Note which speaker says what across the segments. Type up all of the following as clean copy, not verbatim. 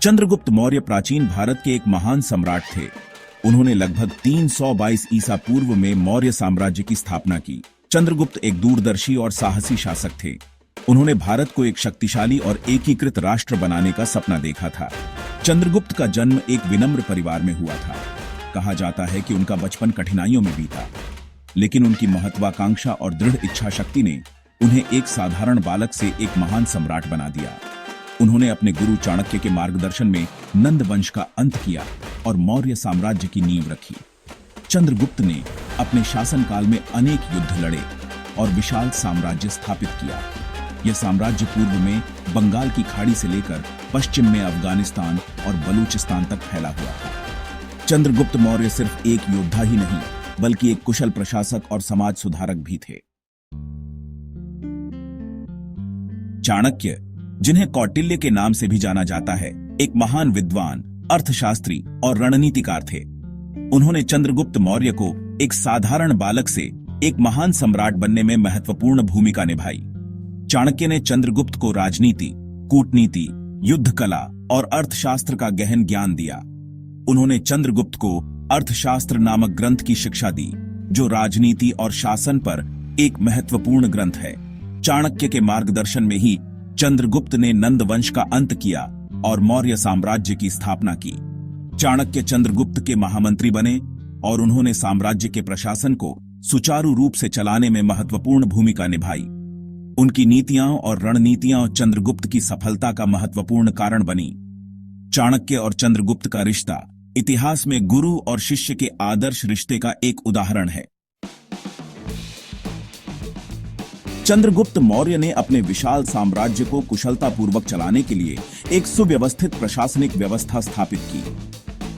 Speaker 1: चंद्रगुप्त मौर्य प्राचीन भारत के एक महान सम्राट थे। उन्होंने लगभग 322 ईसा पूर्व में मौर्य साम्राज्य की स्थापना की। चंद्रगुप्त एक दूरदर्शी और साहसी शासक थे। उन्होंने भारत को एक शक्तिशाली और एकीकृत राष्ट्र बनाने का सपना देखा था। चंद्रगुप्त का जन्म एक विनम्र परिवार में हुआ था। कहा जाता है कि उनका बचपन कठिनाइयों में बीता, लेकिन उनकी महत्वाकांक्षा और दृढ़ इच्छा शक्ति ने उन्हें एक साधारण बालक से एक महान सम्राट बना दिया। उन्होंने अपने गुरु चाणक्य के मार्गदर्शन में नंद वंश का अंत किया और मौर्य साम्राज्य की नींव रखी। चंद्रगुप्त ने अपने शासनकाल में अनेक युद्ध लड़े और विशाल साम्राज्य स्थापित किया। यह साम्राज्य पूर्व में बंगाल की खाड़ी से लेकर पश्चिम में अफगानिस्तान और बलूचिस्तान तक फैला हुआ था। चंद्रगुप्त मौर्य सिर्फ एक योद्धा ही नहीं, बल्कि एक कुशल प्रशासक और समाज सुधारक भी थे। चाणक्य, जिन्हें कौटिल्य के नाम से भी जाना जाता है, एक महान विद्वान, अर्थशास्त्री और रणनीतिकार थे। उन्होंने चंद्रगुप्त मौर्य को एक साधारण बालक से एक महान सम्राट बनने में महत्वपूर्ण भूमिका निभाई। चाणक्य ने चंद्रगुप्त को राजनीति, कूटनीति, युद्ध कला और अर्थशास्त्र का गहन ज्ञान दिया। उन्होंने चंद्रगुप्त को अर्थशास्त्र नामक ग्रंथ की शिक्षा दी, जो राजनीति और शासन पर एक महत्वपूर्ण ग्रंथ है। चाणक्य के मार्गदर्शन में ही चंद्रगुप्त ने नंद वंश का अंत किया और मौर्य साम्राज्य की स्थापना की। चाणक्य चंद्रगुप्त के महामंत्री बने और उन्होंने साम्राज्य के प्रशासन को सुचारू रूप से चलाने में महत्वपूर्ण भूमिका निभाई। उनकी नीतियां और रणनीतियां चंद्रगुप्त की सफलता का महत्वपूर्ण कारण बनी। चाणक्य और चंद्रगुप्त का रिश्ता इतिहास में गुरु और शिष्य के आदर्श रिश्ते का एक उदाहरण है। चंद्रगुप्त मौर्य ने अपने विशाल साम्राज्य को कुशलतापूर्वक चलाने के लिए एक सुव्यवस्थित प्रशासनिक व्यवस्था स्थापित की।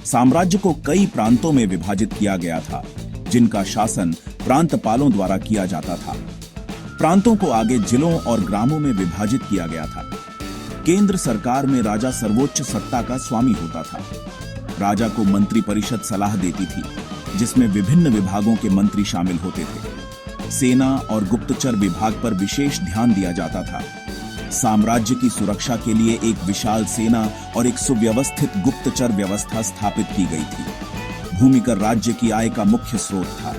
Speaker 1: साम्राज्य को कई प्रांतों में विभाजित किया गया था, जिनका शासन प्रांतपालों द्वारा किया जाता था। प्रांतों को आगे जिलों और ग्रामों में विभाजित किया गया था। केंद्र सरकार में राजा सर्वोच्च सत्ता का स्वामी होता था। राजा को मंत्री परिषद सलाह देती थी, जिसमें विभिन्न विभागों के मंत्री शामिल होते थे। सेना और गुप्तचर विभाग पर विशेष ध्यान दिया जाता था। साम्राज्य की सुरक्षा के लिए एक विशाल सेना और एक सुव्यवस्थित गुप्तचर व्यवस्था स्थापित की गई थी। भूमिकर राज्य की आय का मुख्य स्रोत था।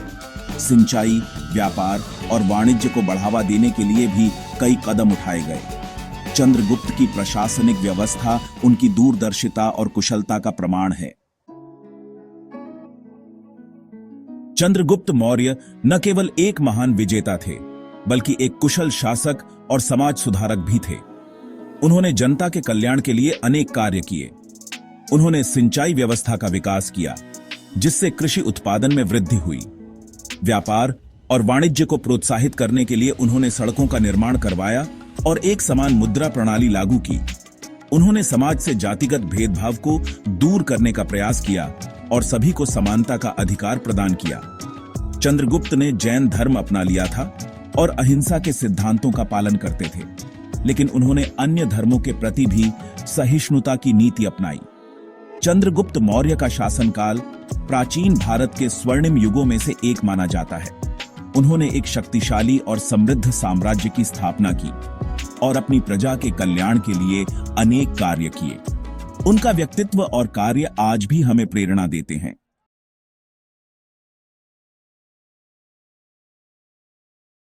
Speaker 1: सिंचाई, व्यापार और वाणिज्य को बढ़ावा देने के लिए भी कई कदम उठाए गए। चंद्रगुप्त की प्रशासनिक व्यवस्था उनकी दूरदर्शिता और कुशलता का प्रमाण है। चंद्रगुप्त मौर्य न केवल एक महान विजेता थे, बल्कि एक कुशल शासक और समाज सुधारक भी थे। उन्होंने जनता के कल्याण के लिए अनेक कार्य किए। उन्होंने सिंचाई व्यवस्था का विकास किया, जिससे कृषि उत्पादन में वृद्धि हुई। व्यापार और वाणिज्य को प्रोत्साहित करने के लिए उन्होंने सड़कों का निर्माण करवाया और एक समान मुद्रा प्रणाली लागू की। उन्होंने समाज से जातिगत भेदभाव को दूर करने का प्रयास किया और सभी को समानता का अधिकार प्रदान किया। चंद्रगुप्त ने जैन धर्म अपना लिया था और अहिंसा के सिद्धांतों का पालन करते थे, लेकिन उन्होंने अन्य धर्मों के प्रति भी सहिष्णुता की नीति अपनाई। चंद्रगुप्त मौर्य का शासनकाल प्राचीन भारत के स्वर्णिम युगों में से एक माना जाता है। उन्होंने एक शक्तिशाली और समृद्ध साम्राज्य की स्थापना की और अपनी प्रजा के कल्याण के लिए अनेक कार्य किए। उनका व्यक्तित्व और कार्य आज भी हमें प्रेरणा देते हैं।